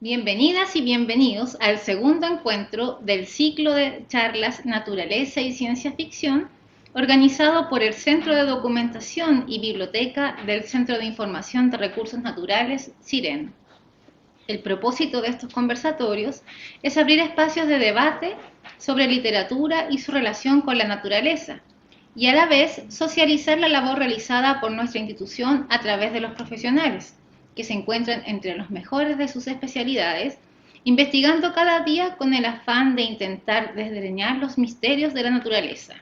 Bienvenidas y bienvenidos al segundo encuentro del ciclo de charlas Naturaleza y Ciencia Ficción, organizado por el Centro de Documentación y Biblioteca del Centro de Información de Recursos Naturales, CIREN. El propósito de estos conversatorios es abrir espacios de debate sobre literatura y su relación con la naturaleza, y a la vez socializar la labor realizada por nuestra institución a través de los profesionales, que se encuentran entre los mejores de sus especialidades, investigando cada día con el afán de intentar desdeñar los misterios de la naturaleza.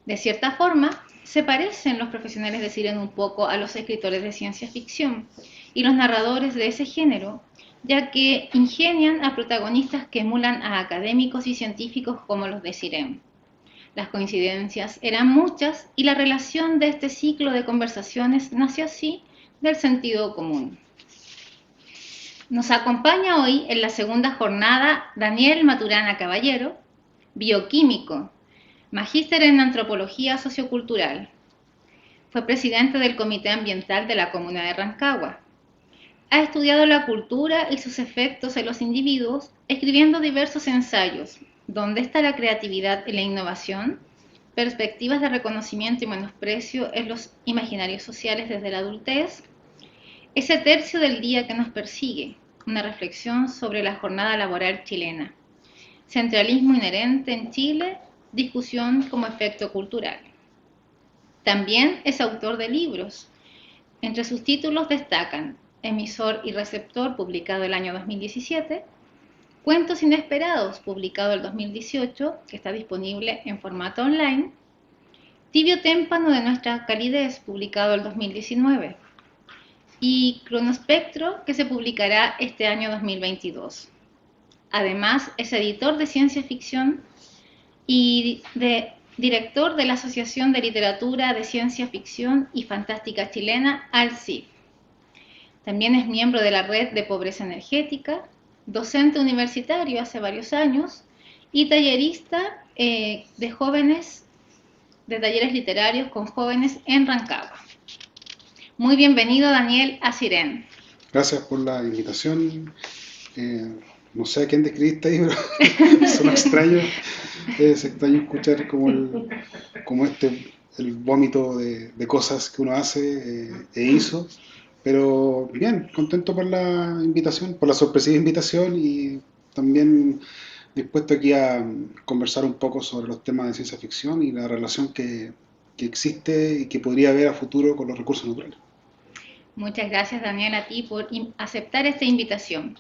De cierta forma, se parecen los profesionales de CIREN un poco a los escritores de ciencia ficción y los narradores de ese género, ya que ingenian a protagonistas que emulan a académicos y científicos como los de CIREN. Las coincidencias eran muchas y la relación de este ciclo de conversaciones nació así del sentido común. Nos acompaña hoy en la segunda jornada Daniel Maturana Caballero, bioquímico, magíster en antropología sociocultural. Fue presidente del Comité Ambiental de la Comuna de Rancagua. Ha estudiado la cultura y sus efectos en los individuos, escribiendo diversos ensayos: ¿Dónde está la creatividad y la innovación? Perspectivas de reconocimiento y menosprecio en los imaginarios sociales desde la adultez. Ese tercio del día que nos persigue, una reflexión sobre la jornada laboral chilena. Centralismo inherente en Chile, discusión como efecto cultural. También es autor de libros. Entre sus títulos destacan Emisor y Receptor, publicado el año 2017, Cuentos Inesperados, publicado el 2018, que está disponible en formato online, Tibio Témpano de Nuestra Calidez, publicado el 2019, y Cronospectro, que se publicará este año 2022. Además, es editor de ciencia ficción y director de la Asociación de Literatura de Ciencia Ficción y Fantástica Chilena, ALCIF. También es miembro de la Red de Pobreza Energética, docente universitario hace varios años y tallerista de jóvenes, de talleres literarios con jóvenes en Rancagua. Muy bienvenido, Daniel, a CIREN. Gracias por la invitación. No sé a quién describiste ahí, pero son extraños. Es extraño escuchar como el vómito de cosas que uno hace e hizo. Pero bien, contento por la invitación, por la sorpresiva invitación y también dispuesto aquí a conversar un poco sobre los temas de ciencia ficción y la relación que existe y que podría haber a futuro con los recursos naturales. Muchas gracias, Daniel, a ti por aceptar esta invitación.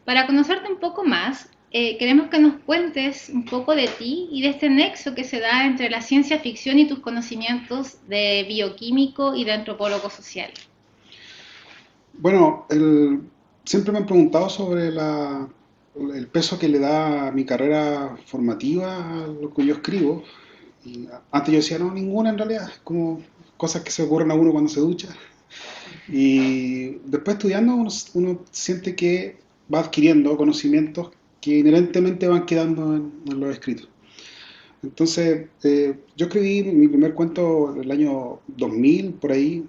Para conocerte un poco más, queremos que nos cuentes un poco de ti y de este nexo que se da entre la ciencia ficción y tus conocimientos de bioquímico y de antropólogo social. Bueno, siempre me han preguntado sobre el peso que le da a mi carrera formativa a lo que yo escribo. Y antes yo decía, no, ninguna en realidad, es como cosas que se ocurren a uno cuando se ducha. Y después estudiando uno siente que va adquiriendo conocimientos que inherentemente van quedando en los escritos. Entonces, yo escribí mi primer cuento en el año 2000, por ahí.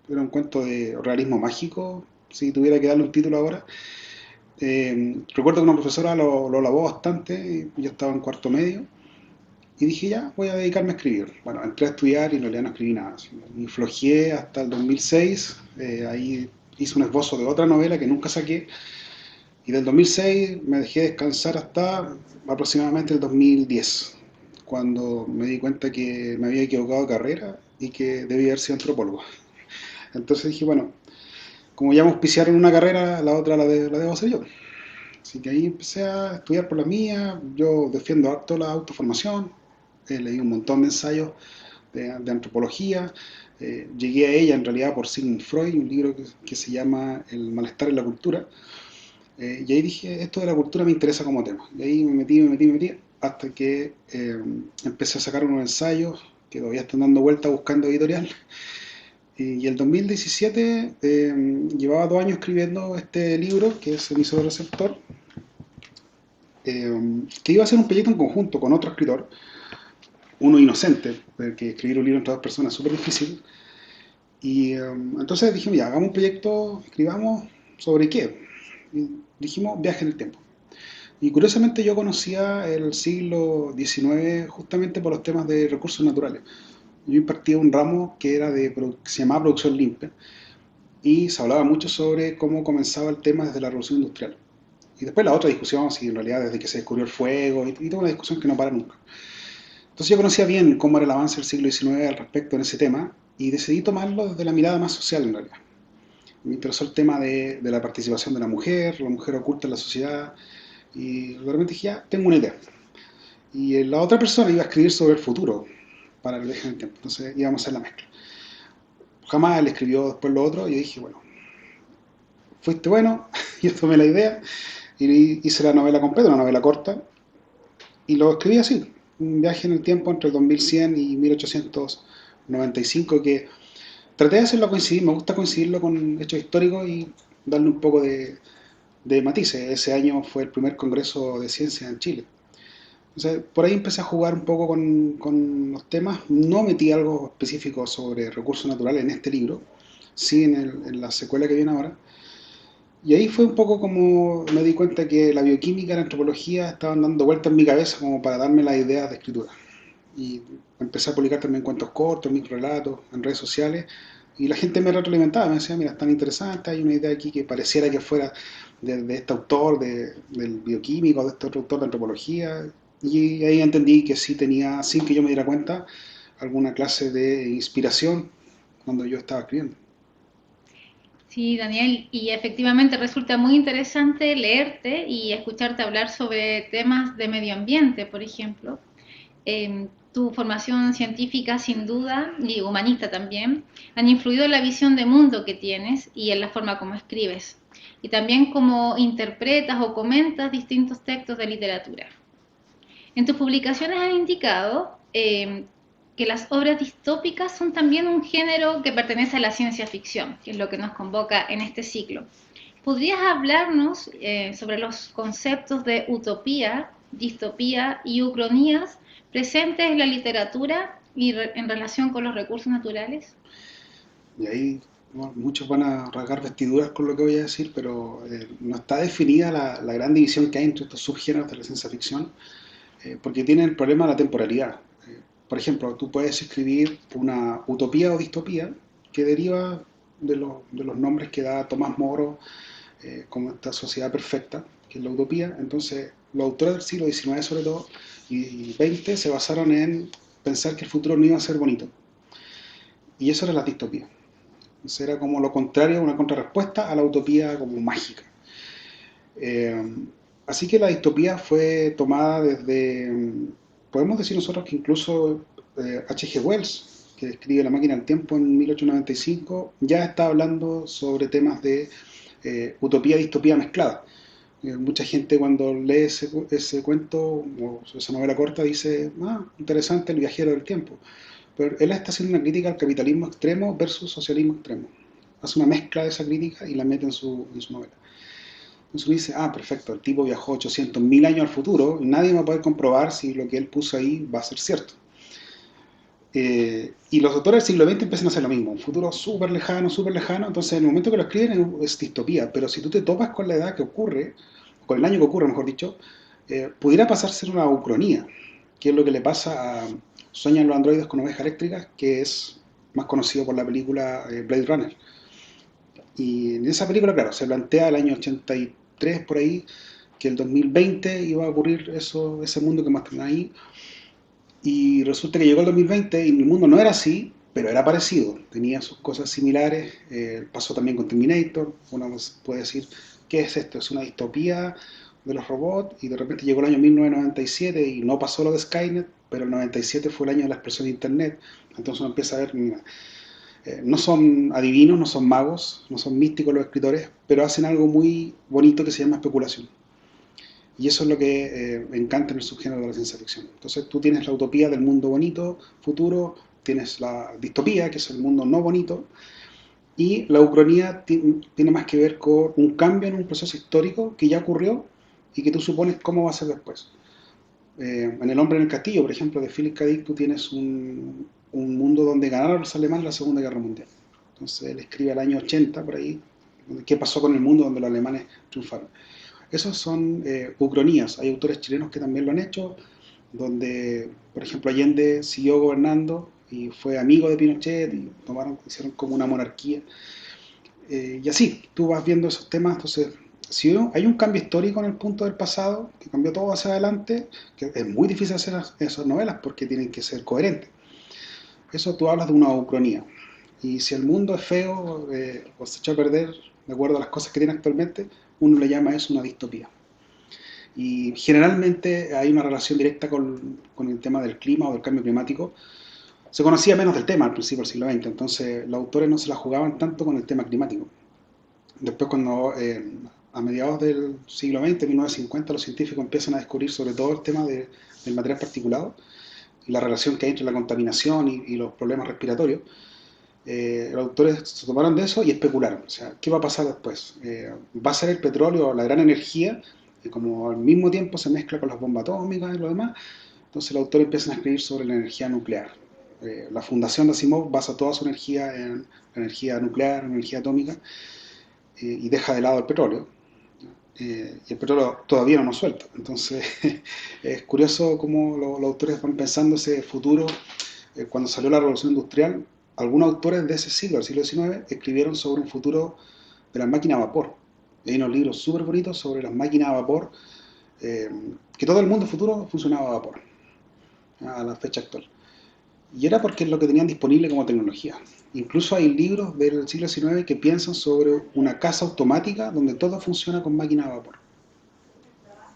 Era un cuento de realismo mágico, si tuviera que darle un título ahora. Recuerdo que una profesora lo alabó bastante, yo estaba en cuarto medio, y dije, ya, voy a dedicarme a escribir. Bueno, entré a estudiar y en realidad no escribí nada. Y flojeé hasta el 2006, ahí hice un esbozo de otra novela que nunca saqué, y del 2006 me dejé descansar hasta aproximadamente el 2010, cuando me di cuenta que me había equivocado de carrera y que debía haber sido antropólogo. Entonces dije, bueno, como ya me auspiciaron una carrera, la otra la debo hacer yo. Así que ahí empecé a estudiar por la mía. Yo defiendo harto la autoformación, leí un montón de ensayos de antropología. Llegué a ella en realidad por Sigmund Freud, un libro que se llama El malestar en la cultura. Y ahí dije, esto de la cultura me interesa como tema. Y ahí me metí, hasta que empecé a sacar unos ensayos que todavía están dando vuelta buscando editorial. Y el 2017 llevaba 2 años escribiendo este libro, que es Emisor Receptor, que iba a ser un proyecto en conjunto con otro escritor, uno inocente, porque escribir un libro entre 2 personas es súper difícil. Y entonces dijimos, ya, hagamos un proyecto, escribamos, ¿sobre qué? Y dijimos viaje en el tiempo. Y curiosamente yo conocía el siglo XIX justamente por los temas de recursos naturales. Yo impartía un ramo que era que se llamaba producción limpia y se hablaba mucho sobre cómo comenzaba el tema desde la revolución industrial. Y después la otra discusión, si en realidad desde que se descubrió el fuego, y toda una discusión que no para nunca. Entonces yo conocía bien cómo era el avance del siglo XIX al respecto en ese tema y decidí tomarlo desde la mirada más social en realidad. Me interesó el tema de la participación de la mujer oculta en la sociedad, y de repente dije, ya, tengo una idea. Y la otra persona iba a escribir sobre el futuro para el viaje en el tiempo, entonces íbamos a hacer la mezcla. Jamás él escribió después lo otro y yo dije, bueno, fuiste bueno, yo tomé la idea y hice la novela completa, una novela corta, y lo escribí así, un viaje en el tiempo entre el 2100 y 1895 que traté de hacerlo coincidir, me gusta coincidirlo con hechos históricos y darle un poco de matices. Ese año fue el primer congreso de ciencia en Chile. Entonces, por ahí empecé a jugar un poco con los temas. No metí algo específico sobre recursos naturales en este libro, sí en la secuela que viene ahora. Y ahí fue un poco como me di cuenta que la bioquímica y la antropología estaban dando vueltas en mi cabeza como para darme las ideas de escritura. Y empecé a publicar también cuentos cortos, microrelatos en redes sociales. Y la gente me retroalimentaba, me decía, mira, es tan interesante, hay una idea aquí que pareciera que fuera de este autor, del bioquímico, de este otro autor de antropología. Y ahí entendí que sí tenía, sin que yo me diera cuenta, alguna clase de inspiración cuando yo estaba escribiendo. Sí, Daniel, y efectivamente resulta muy interesante leerte y escucharte hablar sobre temas de medio ambiente, por ejemplo. Tu formación científica, sin duda, y humanista también, han influido en la visión de mundo que tienes y en la forma como escribes, y también cómo interpretas o comentas distintos textos de literatura. En tus publicaciones has indicado que las obras distópicas son también un género que pertenece a la ciencia ficción, que es lo que nos convoca en este ciclo. ¿Podrías hablarnos sobre los conceptos de utopía, distopía y ucronías presentes en la literatura y en relación con los recursos naturales? Y ahí bueno, muchos van a rasgar vestiduras con lo que voy a decir, pero no está definida la gran división que hay entre estos subgéneros de la ciencia ficción, porque tienen el problema de la temporalidad. Por ejemplo, tú puedes escribir una utopía o distopía que deriva de los nombres que da Tomás Moro como esta sociedad perfecta, que es la utopía. Entonces, los autores del siglo XIX sobre todo y XX se basaron en pensar que el futuro no iba a ser bonito. Y eso era la distopía. Entonces era como lo contrario, una contrarrespuesta a la utopía como mágica. Eh, Así que la distopía fue tomada desde, podemos decir nosotros que incluso H.G. Wells, que escribe La máquina del tiempo en 1895, ya está hablando sobre temas de utopía y distopía mezclada. Mucha gente cuando lee ese cuento o esa novela corta dice, ah, interesante el viajero del tiempo. Pero él está haciendo una crítica al capitalismo extremo versus socialismo extremo. Hace una mezcla de esa crítica y la mete en su novela. Entonces uno dice, ah, perfecto, el tipo viajó 800.000 años al futuro y nadie va a poder comprobar si lo que él puso ahí va a ser cierto. Y los autores del siglo XX empiezan a hacer lo mismo, un futuro súper lejano, entonces en el momento que lo escriben es distopía, pero si tú te topas con la edad que ocurre, con el año que ocurre, mejor dicho, pudiera pasar a ser una ucronía, que es lo que le pasa a Sueñan los androides con ovejas eléctricas, que es más conocido por la película Blade Runner. Y en esa película, claro, se plantea el año 83 por ahí, que el 2020 iba a ocurrir eso, ese mundo que muestran ahí, y resulta que llegó el 2020 y el mundo no era así, pero era parecido, tenía sus cosas similares, pasó también con Terminator, uno puede decir, ¿qué es esto? Es una distopía de los robots, y de repente llegó el año 1997 y no pasó lo de Skynet, pero el 97 fue el año de la expresión de Internet, entonces uno empieza a ver, mira, no son adivinos, no son magos, no son místicos los escritores, pero hacen algo muy bonito que se llama especulación. Y eso es lo que me encanta en el subgénero de la ciencia ficción. Entonces tú tienes la utopía del mundo bonito, futuro, tienes la distopía, que es el mundo no bonito, y la ucronía tiene más que ver con un cambio en un proceso histórico que ya ocurrió y que tú supones cómo va a ser después. En El hombre en el castillo, por ejemplo, de Philip K. Dick, tú tienes un mundo donde ganaron los alemanes la Segunda Guerra Mundial. Entonces él escribe al año 80, por ahí, qué pasó con el mundo donde los alemanes triunfaron. Esos son ucronías. Hay autores chilenos que también lo han hecho, donde, por ejemplo, Allende siguió gobernando y fue amigo de Pinochet y hicieron como una monarquía. Y así, tú vas viendo esos temas, entonces, si hay un cambio histórico en el punto del pasado, que cambió todo hacia adelante, que es muy difícil hacer esas novelas porque tienen que ser coherentes. Eso tú hablas de una ucronía. Y si el mundo es feo o se echa a perder de acuerdo a las cosas que tiene actualmente, uno le llama eso una distopía. Y generalmente hay una relación directa con el tema del clima o del cambio climático. Se conocía menos del tema al principio del siglo XX, entonces los autores no se la jugaban tanto con el tema climático. Después cuando a mediados del siglo XX, 1950, los científicos empiezan a descubrir sobre todo el tema del material particulado y la relación que hay entre la contaminación y los problemas respiratorios, los autores se tomaron de eso y especularon. O sea, ¿qué va a pasar después? ¿Va a ser el petróleo la gran energía? Y como al mismo tiempo se mezcla con las bombas atómicas y lo demás, entonces los autores empiezan a escribir sobre la energía nuclear. La fundación de Asimov basa toda su energía en energía nuclear, en energía atómica, y deja de lado el petróleo. Y el petróleo todavía no nos suelta. Entonces es curioso cómo los autores van pensando ese futuro. Cuando salió la revolución industrial, algunos autores de ese siglo, del siglo XIX, escribieron sobre un futuro de las máquinas a vapor. Y hay unos libros súper bonitos sobre las máquinas a vapor, eh, que todo el mundo futuro funcionaba a vapor, a la fecha actual. Y era porque es lo que tenían disponible como tecnología. Incluso hay libros del siglo XIX que piensan sobre una casa automática donde todo funciona con máquinas a vapor,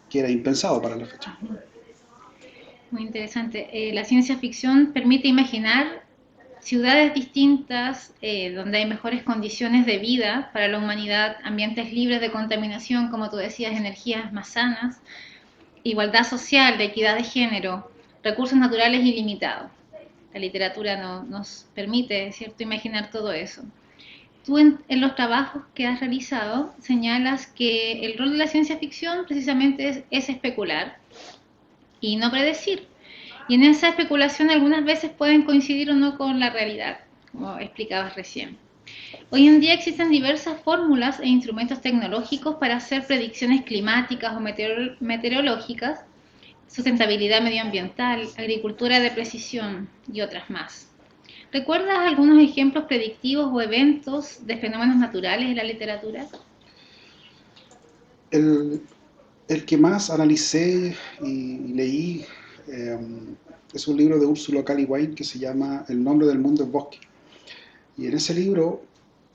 que era impensado para la fecha. Muy interesante. La ciencia ficción permite imaginar ciudades distintas, donde hay mejores condiciones de vida para la humanidad, ambientes libres de contaminación, como tú decías, energías más sanas, igualdad social, de equidad de género, recursos naturales ilimitados. La literatura nos permite, ¿cierto?, imaginar todo eso. Tú en los trabajos que has realizado señalas que el rol de la ciencia ficción precisamente es especular y no predecir. Y en esa especulación algunas veces pueden coincidir o no con la realidad, como explicabas recién. Hoy en día existen diversas fórmulas e instrumentos tecnológicos para hacer predicciones climáticas o meteorológicas, sustentabilidad medioambiental, agricultura de precisión y otras más. ¿Recuerdas algunos ejemplos predictivos o eventos de fenómenos naturales en la literatura? El, el que más analicé y leí eh, es un libro de Ursula K. Le Guin que se llama El nombre del mundo es bosque. Y en ese libro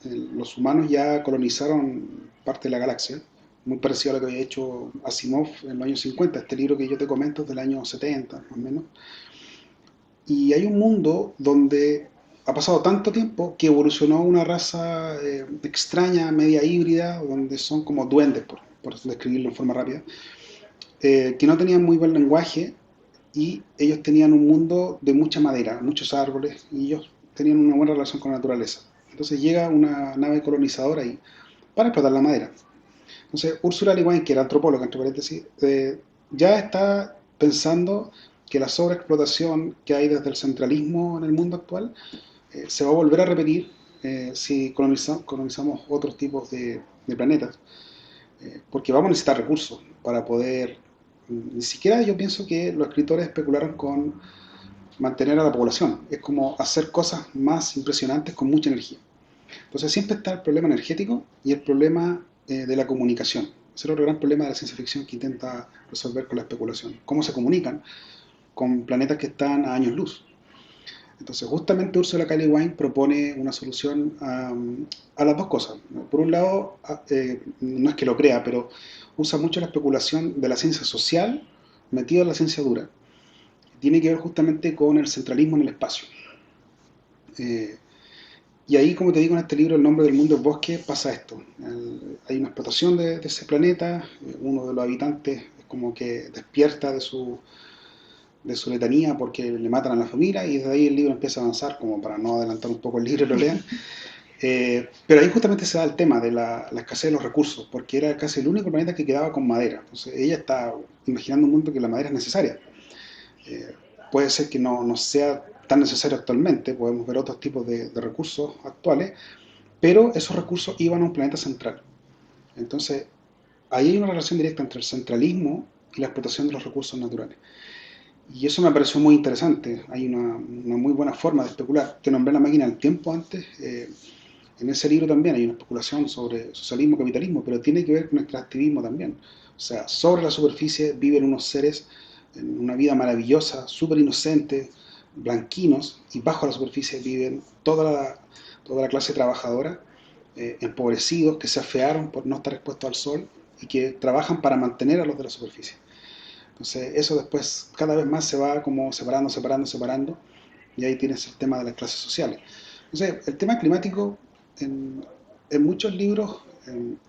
los humanos ya colonizaron parte de la galaxia, muy parecido a lo que había hecho Asimov en los años 50. Este libro que yo te comento es del año 70, más o menos. Y hay un mundo donde ha pasado tanto tiempo que evolucionó una raza extraña, media híbrida, donde son como duendes, por describirlo en forma rápida, que no tenían muy buen lenguaje y ellos tenían un mundo de mucha madera, muchos árboles, y ellos tenían una buena relación con la naturaleza. Entonces llega una nave colonizadora ahí para explotar la madera. Entonces Ursula Le Guin, que era antropóloga, entre paréntesis, ya está pensando que la sobreexplotación que hay desde el centralismo en el mundo actual se va a volver a repetir si colonizamos otros tipos de planetas, porque vamos a necesitar recursos para poder. Ni siquiera yo pienso que los escritores especularon con mantener a la población, es como hacer cosas más impresionantes con mucha energía. Entonces siempre está el problema energético y el problema de la comunicación. Ese es el otro gran problema de la ciencia ficción que intenta resolver con la especulación. ¿Cómo se comunican con planetas que están a años luz? Entonces justamente Ursula K. Le Guin propone una solución a las dos cosas. Por un lado, no es que lo crea, pero usa mucho la especulación de la ciencia social metida en la ciencia dura. Tiene que ver justamente con el centralismo en el espacio. Eh, Y ahí, como te digo en este libro, El nombre del mundo es bosque, pasa esto. Hay una explotación de ese planeta, uno de los habitantes es como que despierta de su letanía porque le matan a la familia y desde ahí el libro empieza a avanzar, como para no adelantar un poco el libro y lo lean. Pero ahí justamente se da el tema de la escasez de los recursos, porque era casi el único planeta que quedaba con madera. Entonces ella está imaginando un mundo que la madera es necesaria. Eh, Puede ser que no sea tan necesario actualmente, podemos ver otros tipos de recursos actuales, pero esos recursos iban a un planeta central. Entonces, ahí hay una relación directa entre el centralismo y la explotación de los recursos naturales. Y eso me pareció muy interesante. Hay una muy buena forma de especular. Te nombré la máquina del tiempo antes. En ese libro también hay una especulación sobre socialismo, capitalismo, pero tiene que ver con el extractivismo también. O sea, sobre la superficie viven unos seres en una vida maravillosa, súper inocentes, blanquinos, y bajo la superficie viven toda la clase trabajadora, empobrecidos, que se afearon por no estar expuestos al sol y que trabajan para mantener a los de la superficie. Entonces, eso después cada vez más se va como separando, separando, separando, y ahí tienes el tema de las clases sociales. Entonces, el tema climático en, en muchos libros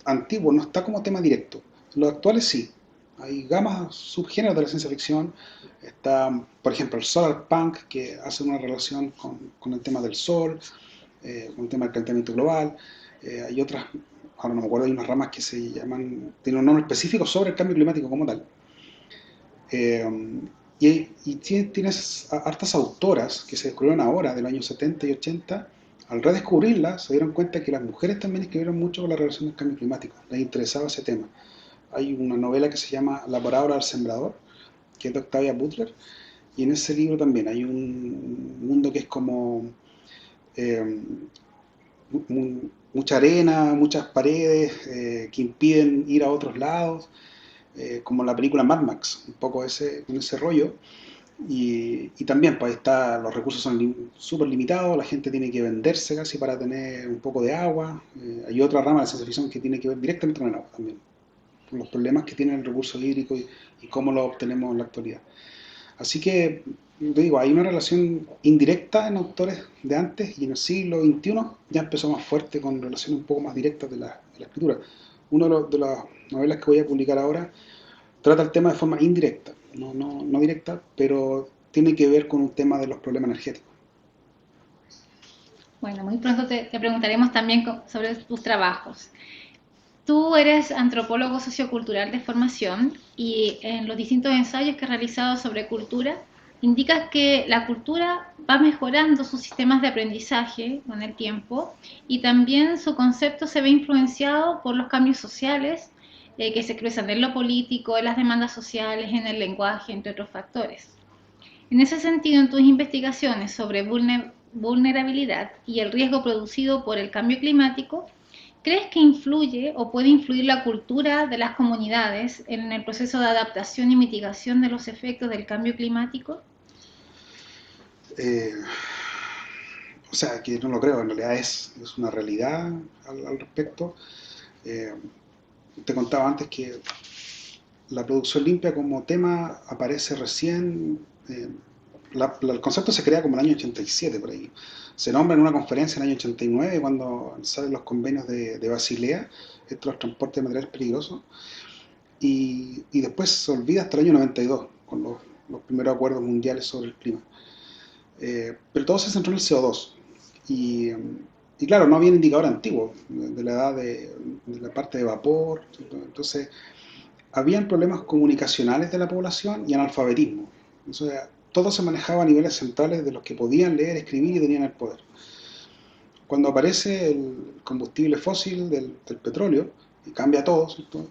antiguos no está como tema directo. En los actuales sí. Hay gamas, subgéneros de la ciencia ficción. Está, por ejemplo, el solar punk, que hace una relación con el tema del sol, con el tema del calentamiento global. Hay otras, ahora no me acuerdo, hay unas ramas que se llaman, tienen un nombre específico sobre el cambio climático como tal. Eh, y tienes hartas autoras que se descubrieron ahora, del año 70 y 80, al redescubrirlas se dieron cuenta que las mujeres también escribieron mucho con la relación del cambio climático, les interesaba ese tema. Hay una novela que se llama La parábola del sembrador, que es de Octavia Butler, y en ese libro también hay un mundo que es como eh, mucha arena, muchas paredes que impiden ir a otros lados, como la película Mad Max, un poco con ese rollo. Y también, pues está, los recursos son súper limitados, la gente tiene que venderse casi para tener un poco de agua. Hay otra rama de la ciencia ficción que tiene que ver directamente con el agua también, con los problemas que tiene el recurso hídrico y cómo lo obtenemos en la actualidad. Así que, te digo, hay una relación indirecta en autores de antes y en el siglo XXI ya empezó más fuerte con relaciones un poco más directas de la escritura. Una de las novelas que voy a publicar ahora trata el tema de forma indirecta, no directa, pero tiene que ver con un tema de los problemas energéticos. Bueno, muy pronto te preguntaremos también sobre tus trabajos. Tú eres antropólogo sociocultural de formación y en los distintos ensayos que has realizado sobre cultura, indicas que la cultura va mejorando sus sistemas de aprendizaje con el tiempo y también su concepto se ve influenciado por los cambios sociales que se expresan en lo político, en las demandas sociales, en el lenguaje, entre otros factores. En ese sentido, en tus investigaciones sobre vulnerabilidad y el riesgo producido por el cambio climático, ¿crees que influye o puede influir la cultura de las comunidades en el proceso de adaptación y mitigación de los efectos del cambio climático? Eh, o sea, que no lo creo, en realidad es una realidad al respecto. Eh, Te contaba antes que la producción limpia como tema aparece recién, el concepto se crea como en el año 87 por ahí. Se nombra en una conferencia en el año 89 cuando salen los convenios de Basilea, estos transportes de materiales peligrosos, y después se olvida hasta el año 92 con los primeros acuerdos mundiales sobre el clima. Pero todo se centró en el CO2. Y, y claro, no había indicador antiguo de la edad de la parte de vapor. Entonces, habían problemas comunicacionales de la población y analfabetismo. O sea, todo se manejaba a niveles centrales de los que podían leer, escribir y tenían el poder. Cuando aparece el combustible fósil del petróleo, y cambia todo, ¿cierto?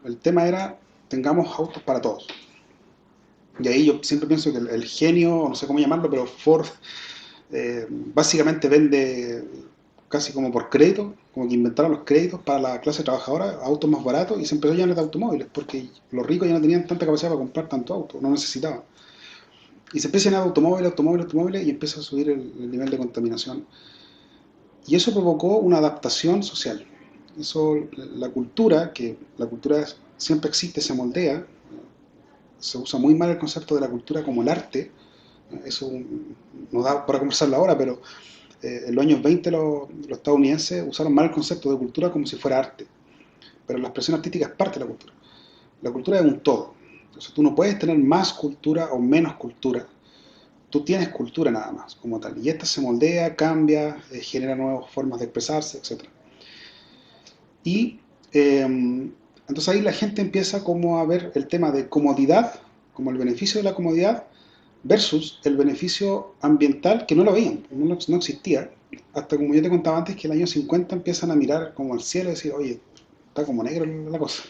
El tema era, tengamos autos para todos. Y ahí yo siempre pienso que el genio, no sé cómo llamarlo, pero Ford básicamente vende casi como por crédito, como que inventaron los créditos para la clase trabajadora, autos más baratos, y se empezó a llenar de automóviles, porque los ricos ya no tenían tanta capacidad para comprar tanto auto, no necesitaban. Y se empieza a llenar de automóviles, automóviles, automóviles, y empieza a subir el nivel de contaminación. Y eso provocó una adaptación social. Eso, la cultura, que la cultura siempre existe, se moldea, se usa muy mal el concepto de la cultura como el arte, eso no da para conversarlo ahora, pero en los años 20 los estadounidenses usaron mal el concepto de cultura como si fuera arte, pero la expresión artística es parte de la cultura. La cultura es un todo. Entonces tú no puedes tener más cultura o menos cultura. Tú tienes cultura nada más, como tal. Y esta se moldea, cambia, genera nuevas formas de expresarse, etc. Y entonces ahí la gente empieza como a ver el tema de comodidad, como el beneficio de la comodidad, versus el beneficio ambiental que no lo veían, no existía, hasta como yo te contaba antes que el año 50 empiezan a mirar como al cielo y decir, oye, está como negro la cosa.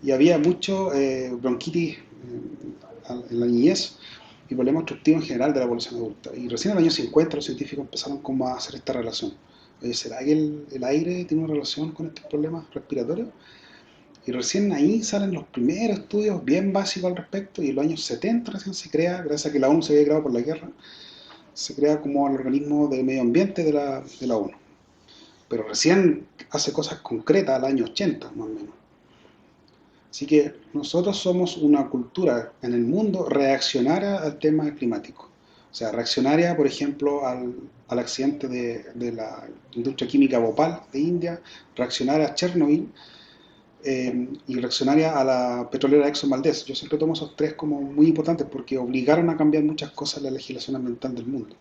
Y había mucho bronquitis en la niñez y problemas obstructivos en general de la población adulta. Y recién en el año 50 los científicos empezaron como a hacer esta relación. Oye, ¿será que el aire tiene una relación con estos problemas respiratorios? Y recién ahí salen los primeros estudios bien básicos al respecto, y en los años 70 recién se crea, gracias a que la ONU se había creado por la guerra, se crea como el organismo de medio ambiente de la ONU. Pero recién hace cosas concretas al año 80, más o menos. Así que nosotros somos una cultura en el mundo reaccionaria al tema climático. O sea, reaccionaria, por ejemplo, al accidente de la industria química Bhopal de India, reaccionaria a Chernobyl, y reaccionaria a la petrolera Exxon Valdez. Yo siempre tomo esos tres como muy importantes porque obligaron a cambiar muchas cosas en la legislación ambiental del mundo.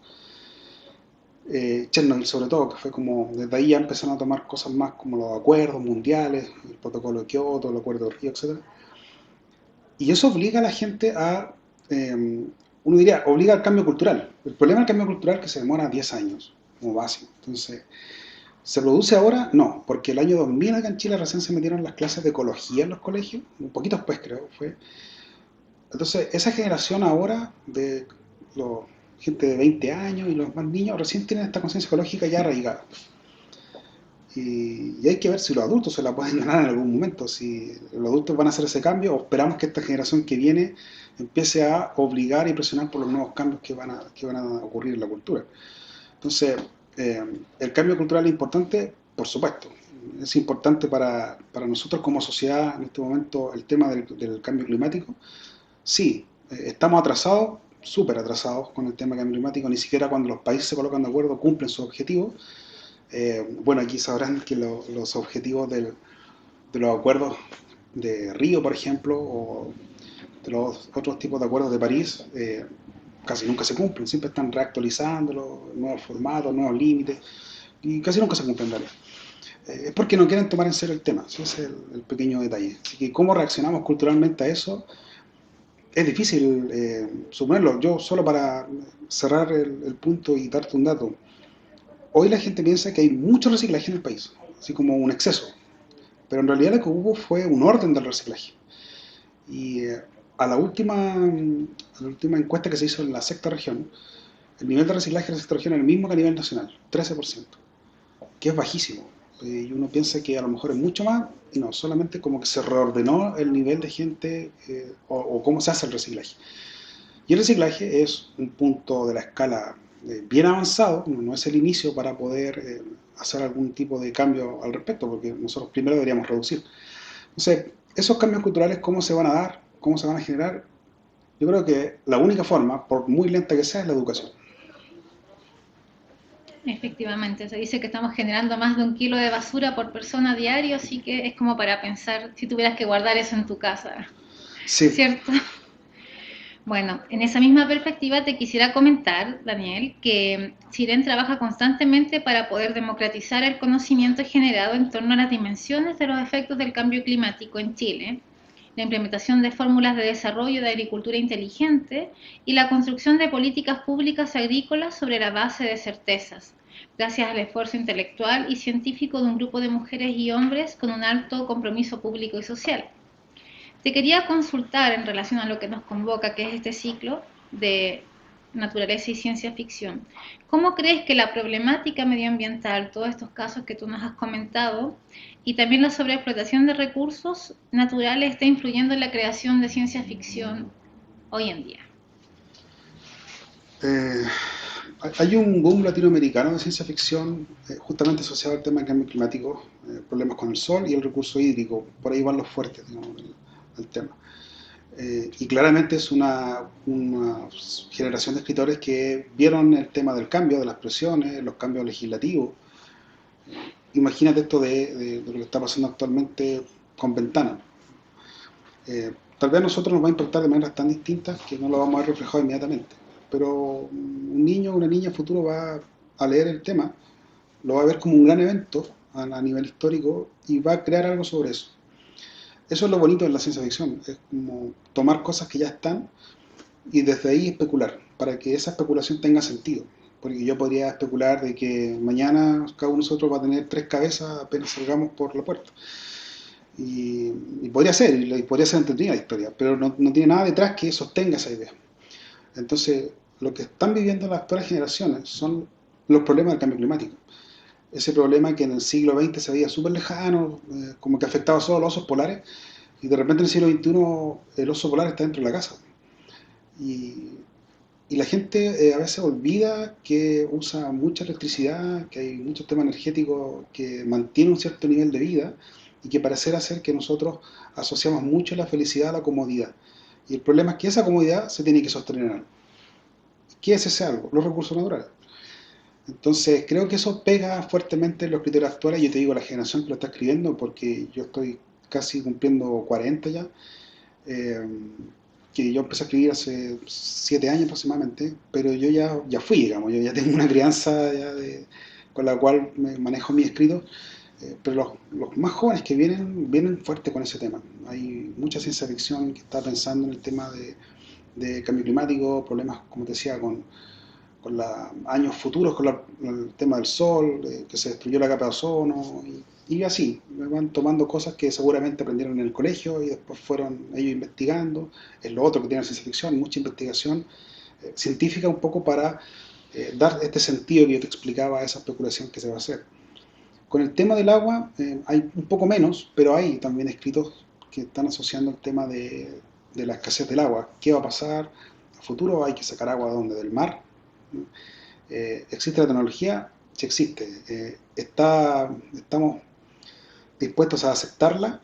Chernobyl sobre todo, que fue como, desde ahí ya empezaron a tomar cosas más como los acuerdos mundiales, el protocolo de Kioto, el acuerdo de Río, etc. Y eso obliga a la gente a, uno diría, obliga al cambio cultural. El problema del cambio cultural es que se demora 10 años, como básico. Entonces, ¿se produce ahora? No, porque el año 2000 acá en Chile recién se metieron las clases de ecología en los colegios, un poquito después creo fue. Entonces, esa generación ahora de los, gente de 20 años y los más niños recién tienen esta conciencia ecológica ya arraigada. Y hay que ver si los adultos se la pueden ganar en algún momento, si los adultos van a hacer ese cambio o esperamos que esta generación que viene empiece a obligar y presionar por los nuevos cambios que van a ocurrir en la cultura. Entonces, el cambio cultural es importante, por supuesto. Es importante para nosotros como sociedad en este momento el tema del cambio climático. Sí, estamos atrasados, súper atrasados con el tema del cambio climático. Ni siquiera cuando los países se colocan de acuerdo cumplen sus objetivos. Bueno, aquí sabrán que los objetivos de los acuerdos de Río, por ejemplo, o de los otros tipos de acuerdos de París, casi nunca se cumplen, siempre están reactualizando nuevos formatos, nuevos límites, y casi nunca se cumplen en realidad. Es porque no quieren tomar en serio el tema, ese es el pequeño detalle. Así que cómo reaccionamos culturalmente a eso es difícil suponerlo. Yo solo para cerrar el punto y darte un dato, hoy la gente piensa que hay mucho reciclaje en el país, así como un exceso, pero en realidad lo que hubo fue un orden del reciclaje. Y a la última encuesta que se hizo en la sexta región, el nivel de reciclaje de la sexta región es el mismo que a nivel nacional, 13%, que es bajísimo. Y uno piensa que a lo mejor es mucho más, y no, solamente como que se reordenó el nivel de gente o cómo se hace el reciclaje. Y el reciclaje es un punto de la escala bien avanzado, no es el inicio para poder hacer algún tipo de cambio al respecto, porque nosotros primero deberíamos reducir. Entonces, esos cambios culturales, ¿cómo se van a dar? ¿Cómo se van a generar? Yo creo que la única forma, por muy lenta que sea, es la educación. Efectivamente, se dice que estamos generando más de 1 kilo de basura por persona diario, así que es como para pensar si tuvieras que guardar eso en tu casa, Sí, ¿cierto? Bueno, en esa misma perspectiva te quisiera comentar, Daniel, que Siren trabaja constantemente para poder democratizar el conocimiento generado en torno a las dimensiones de los efectos del cambio climático en Chile, la implementación de fórmulas de desarrollo de agricultura inteligente y la construcción de políticas públicas agrícolas sobre la base de certezas, gracias al esfuerzo intelectual y científico de un grupo de mujeres y hombres con un alto compromiso público y social. Te quería consultar en relación a lo que nos convoca, que es este ciclo de naturaleza y ciencia ficción. ¿Cómo crees que la problemática medioambiental, todos estos casos que tú nos has comentado, y también la sobreexplotación de recursos naturales está influyendo en la creación de ciencia ficción hoy en día? eh, hay un boom latinoamericano de ciencia ficción justamente asociado al tema del cambio climático, problemas con el sol y el recurso hídrico, por ahí van los fuertes, digamos, del tema. Y claramente es una generación de escritores que vieron el tema del cambio, de las presiones, los cambios legislativos. Imagínate esto de lo que está pasando actualmente con Ventana. Tal vez a nosotros nos va a impactar de maneras tan distintas que no lo vamos a ver reflejado inmediatamente. Pero un niño o una niña futuro va a leer el tema, lo va a ver como un gran evento a nivel histórico y va a crear algo sobre eso. Eso es lo bonito de la ciencia ficción, es como tomar cosas que ya están y desde ahí especular, para que esa especulación tenga sentido. Porque yo podría especular de que mañana cada uno de nosotros va a tener 3 cabezas apenas salgamos por la puerta. Y podría ser, y podría ser entretenida la historia, pero no tiene nada detrás que sostenga esa idea. Entonces, lo que están viviendo las actuales generaciones son los problemas del cambio climático. Ese problema que en el siglo XX se veía súper lejano, como que afectaba solo a los osos polares, y de repente en el siglo XXI el oso polar está dentro de la casa. Y, y la gente a veces olvida que usa mucha electricidad, que hay muchos temas energéticos que mantienen un cierto nivel de vida y que pareciera ser que nosotros asociamos mucho la felicidad a la comodidad. Y el problema es que esa comodidad se tiene que sostener en algo. ¿Qué es ese algo? Los recursos naturales. Entonces, creo que eso pega fuertemente en los escritores actuales. Yo te digo, la generación que lo está escribiendo, porque yo estoy casi cumpliendo 40 ya, eh, que yo empecé a escribir hace 7 años aproximadamente, pero yo ya fui, digamos, yo ya tengo una crianza con la cual me manejo mi escrito, pero los más jóvenes que vienen fuerte con ese tema. Hay mucha ciencia ficción que está pensando en el tema de cambio climático, problemas, como te decía, con los años futuros, con el tema del sol, que se destruyó la capa de ozono, y así, me van tomando cosas que seguramente aprendieron en el colegio y después fueron ellos investigando. Es lo otro que tiene la ciencia ficción, mucha investigación científica un poco para dar este sentido que yo te explicaba a esa especulación que se va a hacer. Con el tema del agua hay un poco menos, pero hay también escritos que están asociando el tema de la escasez del agua. ¿Qué va a pasar? A futuro hay que sacar agua de donde, del mar. ¿Existe la tecnología? Sí existe. Estamos dispuestos a aceptarla.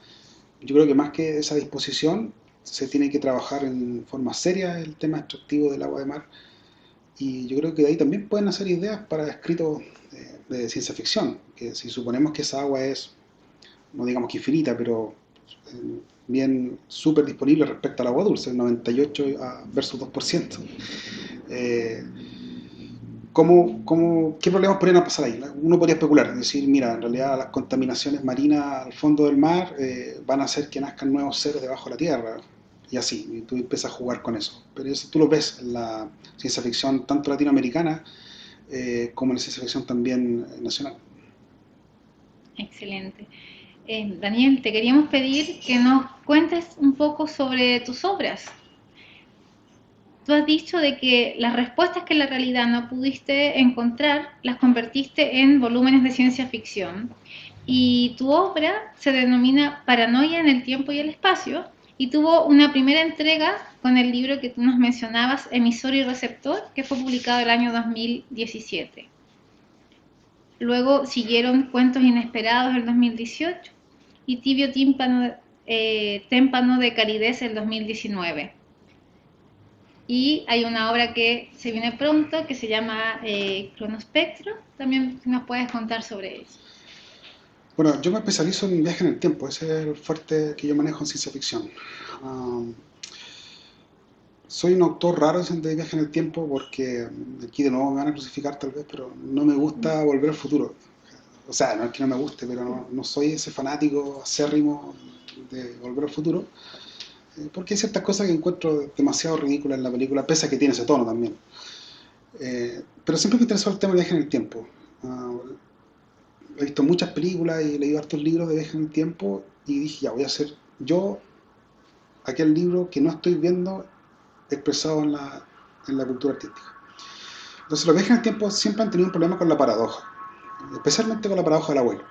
Yo creo que más que esa disposición, se tiene que trabajar en forma seria el tema extractivo del agua de mar. Y yo creo que de ahí también pueden hacer ideas para escritos de ciencia ficción, que si suponemos que esa agua es, no digamos que infinita, pero bien súper disponible respecto al agua dulce, 98 versus 2%. Eh, ¿Qué problemas podrían pasar ahí? Uno podría especular, es decir, mira, en realidad las contaminaciones marinas al fondo del mar van a hacer que nazcan nuevos seres debajo de la tierra, y así, y tú empiezas a jugar con eso. Pero eso tú lo ves en la ciencia ficción tanto latinoamericana como en la ciencia ficción también nacional. Excelente. Daniel, te queríamos pedir que nos cuentes un poco sobre tus obras. Tú has dicho de que las respuestas que en la realidad no pudiste encontrar las convertiste en volúmenes de ciencia ficción, y tu obra se denomina Paranoia en el tiempo y el espacio, y tuvo una primera entrega con el libro que tú nos mencionabas, Emisor y Receptor, que fue publicado el año 2017. Luego siguieron Cuentos Inesperados el 2018 y Tibio Témpano de Caridez el 2019. Y hay una obra que se viene pronto que se llama Cronospectro. También nos puedes contar sobre eso. Bueno, yo me especializo en viaje en el tiempo, ese es el fuerte que yo manejo en ciencia ficción. Um, Soy un autor raro de viaje en el tiempo porque aquí de nuevo me van a crucificar tal vez, pero no me gusta volver al futuro. O sea, no es que no me guste, pero no soy ese fanático acérrimo de volver al futuro, porque hay ciertas cosas que encuentro demasiado ridículas en la película, pese a que tiene ese tono también. Pero siempre me interesó el tema de viaje en el tiempo. He visto muchas películas y he leído hartos libros de viaje en el tiempo y dije, ya voy a hacer yo aquel libro que no estoy viendo expresado en la cultura artística. Entonces los viajes en el tiempo siempre han tenido un problema con la paradoja, especialmente con la paradoja del abuelo.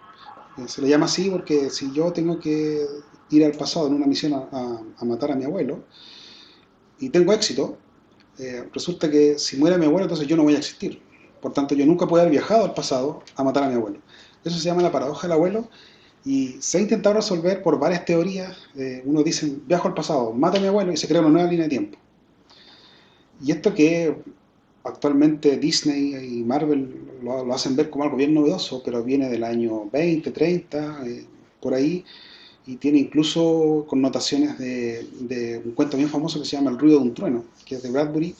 Se le llama así porque si yo tengo que ir al pasado en una misión a matar a mi abuelo y tengo éxito, resulta que si muere mi abuelo, entonces yo no voy a existir. Por tanto, yo nunca puedo haber viajado al pasado a matar a mi abuelo. Eso se llama la paradoja del abuelo y se ha intentado resolver por varias teorías. Uno dice, viajo al pasado, mato a mi abuelo y se crea una nueva línea de tiempo. Y esto que actualmente Disney y Marvel lo hacen ver como algo bien novedoso, pero viene del año 20, 30, por ahí, y tiene incluso connotaciones de un cuento bien famoso que se llama El ruido de un trueno, que es de Bradbury,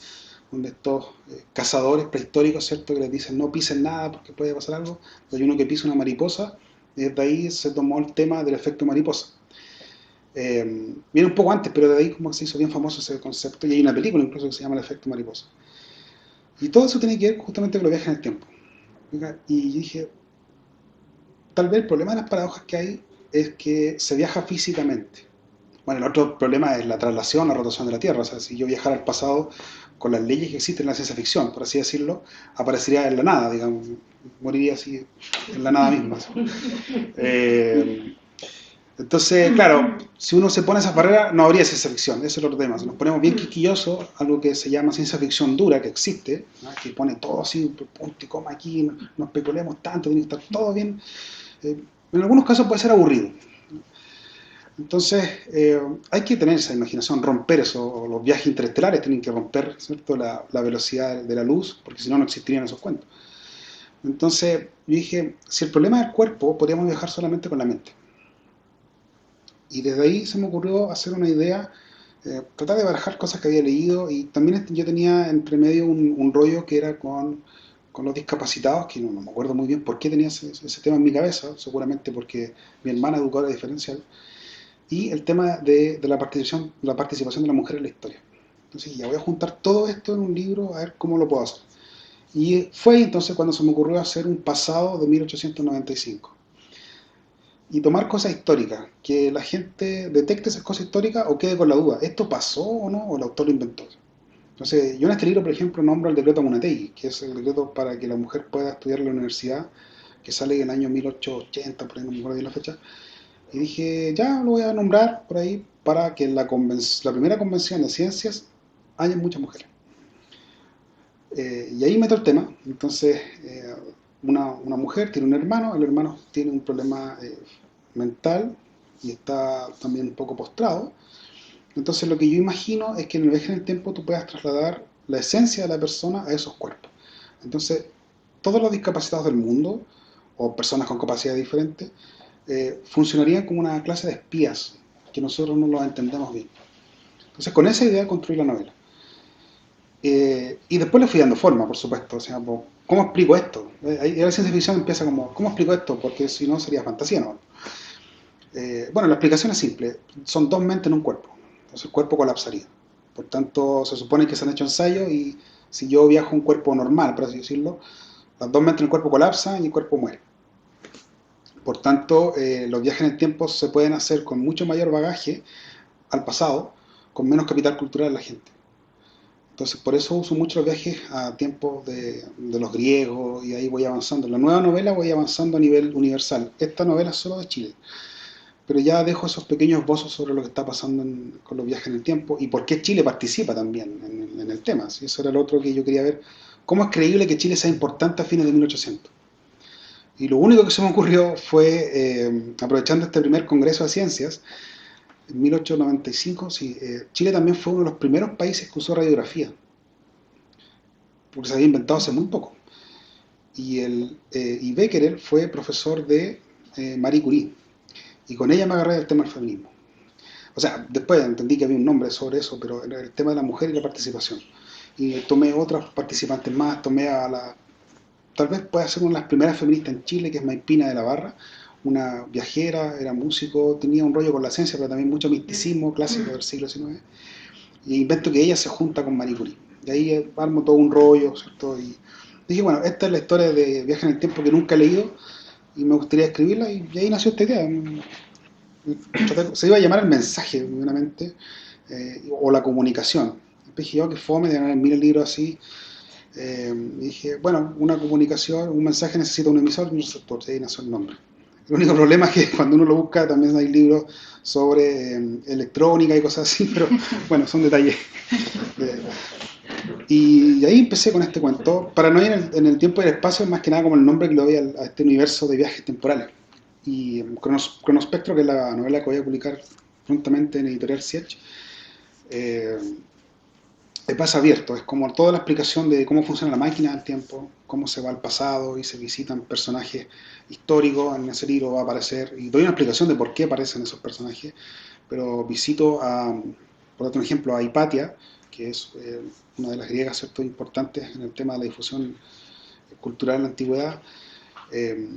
donde estos cazadores prehistóricos, ¿cierto?, que les dicen no pisen nada porque puede pasar algo, pero hay uno que pisa una mariposa, y desde ahí se tomó el tema del efecto mariposa. Viene un poco antes, pero de ahí como que se hizo bien famoso ese concepto, y hay una película incluso que se llama El efecto mariposa. Y todo eso tiene que ver justamente con los viajes en el tiempo. Y dije, tal vez el problema de las paradojas que hay es que se viaja físicamente. Bueno, el otro problema es la traslación, la rotación de la Tierra. O sea, si yo viajara al pasado con las leyes que existen en la ciencia ficción, por así decirlo, aparecería en la nada, digamos, moriría así en la nada misma. Eh, entonces, claro, si uno se pone esas barreras, no habría ciencia ficción, ese es el otro tema. Si nos ponemos bien quisquillosos, algo que se llama ciencia ficción dura, que existe, ¿no? Que pone todo así, punto y coma aquí, no especulemos tanto, tiene que estar todo bien. En algunos casos puede ser aburrido. Entonces, hay que tener esa imaginación, romper eso. Los viajes interestelares tienen que romper, ¿cierto?, la velocidad de la luz, porque si no, no existirían esos cuentos. Entonces, yo dije, si el problema es el cuerpo, podríamos viajar solamente con la mente. Y desde ahí se me ocurrió hacer una idea, tratar de barajar cosas que había leído, y también yo tenía entre medio un rollo que era con los discapacitados, que no me acuerdo muy bien por qué tenía ese tema en mi cabeza, seguramente porque mi hermana educadora diferencial, y el tema de la participación de la mujer en la historia. Entonces ya voy a juntar todo esto en un libro a ver cómo lo puedo hacer. Y fue entonces cuando se me ocurrió hacer un pasado de 1895 y tomar cosas históricas, que la gente detecte esas cosas históricas o quede con la duda, ¿esto pasó o no? ¿O el autor lo inventó? Entonces, yo en este libro, por ejemplo, nombro el decreto Munategui, que es el decreto para que la mujer pueda estudiar en la universidad, que sale en el año 1880, por ahí no me acuerdo bien la fecha, y dije, ya lo voy a nombrar por ahí para que en la primera convención de ciencias haya muchas mujeres. Y ahí meto el tema. Entonces, una mujer tiene un hermano, el hermano tiene un problema mental y está también un poco postrado. Entonces, lo que yo imagino es que en el viaje en el tiempo tú puedas trasladar la esencia de la persona a esos cuerpos. Entonces, todos los discapacitados del mundo, o personas con capacidades diferentes, funcionarían como una clase de espías que nosotros no lo entendemos bien. Entonces, con esa idea construí la novela. Y después le fui dando forma, por supuesto. O sea, ¿cómo explico esto? Ahí la ciencia ficción empieza como, ¿cómo explico esto? Porque si no sería fantasía, ¿no? Bueno, la explicación es simple. Son dos mentes en un cuerpo. Entonces el cuerpo colapsaría. Por tanto, se supone que se han hecho ensayos y si yo viajo a un cuerpo normal, por así decirlo, las dos mentes en el cuerpo colapsan y el cuerpo muere. Por tanto, los viajes en el tiempo se pueden hacer con mucho mayor bagaje al pasado, con menos capital cultural de la gente. Entonces, por eso uso mucho los viajes a tiempos de los griegos y ahí voy avanzando. En la nueva novela voy avanzando a nivel universal. Esta novela es solo de Chile, pero ya dejo esos pequeños esbozos sobre lo que está pasando con los viajes en el tiempo y por qué Chile participa también en el tema. ¿Sí? Eso era lo otro que yo quería ver. ¿Cómo es creíble que Chile sea importante a fines de 1800? Y lo único que se me ocurrió fue, aprovechando este primer Congreso de Ciencias, en 1895, sí, Chile también fue uno de los primeros países que usó radiografía, porque se había inventado hace muy poco. Y Becquerel fue profesor de Marie Curie, y con ella me agarré del tema del feminismo. O sea, después entendí que había un nombre sobre eso, pero era el tema de la mujer y la participación. Y tomé otras participantes más, tomé a la, tal vez pueda ser una de las primeras feministas en Chile, que es Maipina de la Barra, una viajera, era músico, tenía un rollo con la ciencia, pero también mucho misticismo clásico del siglo XIX. Y invento que ella se junta con Marie Curie. Y ahí armo todo un rollo, ¿cierto? Y dije, bueno, esta es la historia de Viaje en el Tiempo que nunca he leído y me gustaría escribirla, y ahí nació esta idea. Se iba a llamar el mensaje, obviamente, o la comunicación. Después dije yo, que fome de ganar mil libros así. Y dije, bueno, una comunicación, un mensaje necesita un emisor y un receptor, y ahí nació el nombre. El único problema es que cuando uno lo busca también hay libros sobre electrónica y cosas así, pero bueno, son detalles. Eh, y ahí empecé con este cuento, para no ir en el tiempo y el espacio, más que nada como el nombre que le doy a este universo de viajes temporales. Y Cronospectro, que es la novela que voy a publicar prontamente en Editorial Siech, eh, es más abierto, es como toda la explicación de cómo funciona la máquina del tiempo, cómo se va al pasado y se visitan personajes históricos. En ese libro va a aparecer, y doy una explicación de por qué aparecen esos personajes, pero visito por otro ejemplo, a Hipatia, que es una de las griegas, ¿cierto?, importantes en el tema de la difusión cultural en la antigüedad. Eh,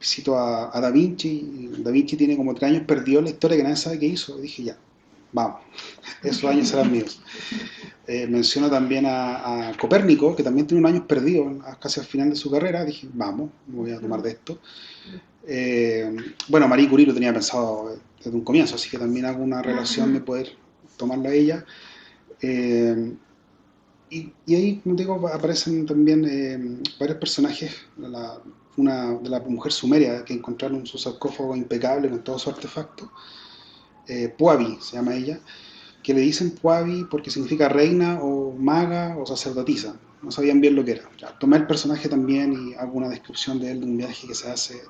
cito a Da Vinci, y Da Vinci tiene como 3 años perdido en la historia que nadie sabe qué hizo. Y dije, ya, vamos, esos años serán míos. Menciono también a Copérnico, que también tiene unos años perdidos casi al final de su carrera. Dije, vamos, me voy a tomar de esto. Bueno, Marie Curie lo tenía pensado desde un comienzo, así que también hago una relación de poder tomarla a ella. Y ahí, como digo, aparecen también varios personajes. Una de la mujer sumeria que encontraron su sarcófago impecable con todo su artefacto. Puavi se llama ella, que le dicen Puavi porque significa reina o maga o sacerdotisa. No sabían bien lo que era. Ya, tomé el personaje también y hago una descripción de él, de un viaje que se hace.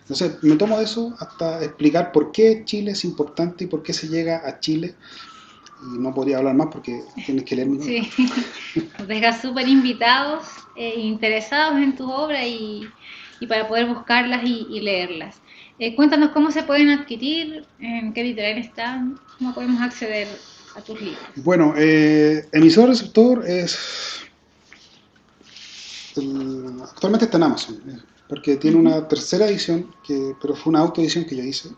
Entonces, me tomo de eso hasta explicar por qué Chile es importante y por qué se llega a Chile. Y no podría hablar más porque tienes que leer mi novela. Sí, nos dejas súper invitados, interesados en tu obra y para poder buscarlas y leerlas. Cuéntanos cómo se pueden adquirir, en qué editorial están, cómo podemos acceder a tus libros. Bueno, emisor receptor actualmente está en Amazon, porque tiene una tercera edición, pero fue una autoedición que yo hice.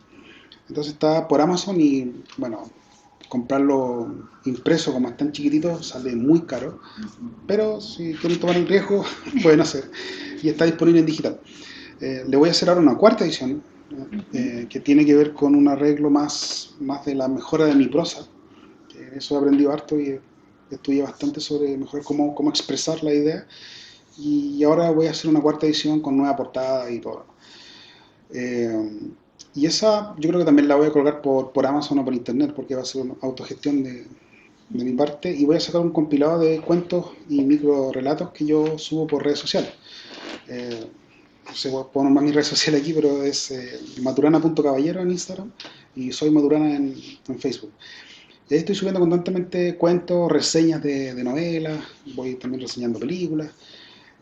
Entonces está por Amazon y, bueno, comprarlo impreso como es tan chiquitito sale muy caro, pero si quieren tomar el riesgo pueden hacer, y está disponible en digital. Le voy a hacer ahora una cuarta edición que tiene que ver con un arreglo más de la mejora de mi prosa. Eso he aprendido harto y estudié bastante sobre mejor cómo expresar la idea, y ahora voy a hacer una cuarta edición con nueva portada y todo. Y esa yo creo que también la voy a colgar por Amazon o por internet, porque va a ser una autogestión de mi parte, y voy a sacar un compilado de cuentos y micro relatos que yo subo por redes sociales. No sé, puedo nombrar mi red social aquí, pero es maturana.caballero en Instagram y soy Maturana en Facebook. Y ahí estoy subiendo constantemente cuentos, reseñas de novelas, voy también reseñando películas.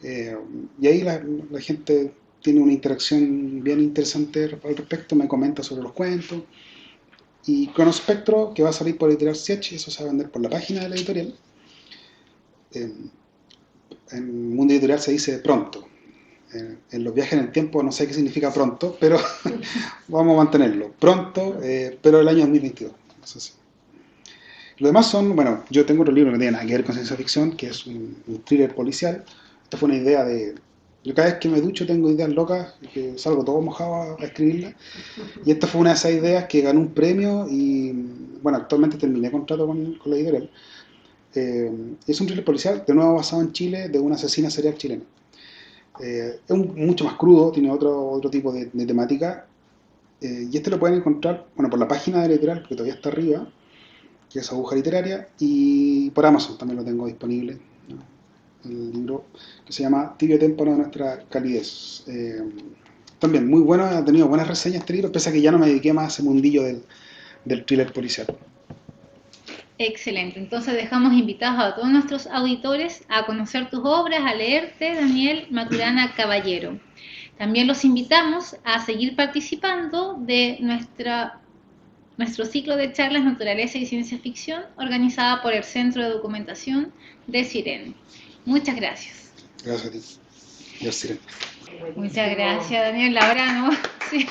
Y ahí la gente tiene una interacción bien interesante al respecto, me comenta sobre los cuentos. Y Cronospectro, que va a salir por Editorial Siech, eso se va a vender por la página de la editorial. En Mundo Editorial se dice pronto. En los viajes en el tiempo no sé qué significa pronto, pero vamos a mantenerlo. Pronto, pero el año 2022. Eso sí. Lo demás son, bueno, yo tengo otro libro que no tiene nada que ver con ciencia ficción, que es un thriller policial. Esta fue una idea de... Yo cada vez que me ducho tengo ideas locas, que salgo todo mojado a escribirlas. Y esta fue una de esas ideas que ganó un premio y, bueno, actualmente terminé contrato con la editorial. Es un thriller policial, de nuevo basado en Chile, de una asesina serial chilena. Es mucho más crudo, tiene otro tipo de temática. Y este lo pueden encontrar, bueno, por la página de la editorial, porque todavía está arriba, que es Aguja Literaria, y por Amazon también lo tengo disponible, ¿no? El libro que se llama Tibio Témpano de nuestra calidez. También muy bueno, ha tenido buenas reseñas este libro, pese a que ya no me dediqué más a ese mundillo del thriller policial. Excelente, entonces dejamos invitados a todos nuestros auditores a conocer tus obras, a leerte, Daniel Maturana Caballero. También los invitamos a seguir participando de nuestro ciclo de charlas Naturaleza y Ciencia Ficción, organizada por el Centro de Documentación de Sirene. Muchas gracias. Gracias a ti. Gracias, Sirene. Muchas gracias, Daniel. Ahora no, sí,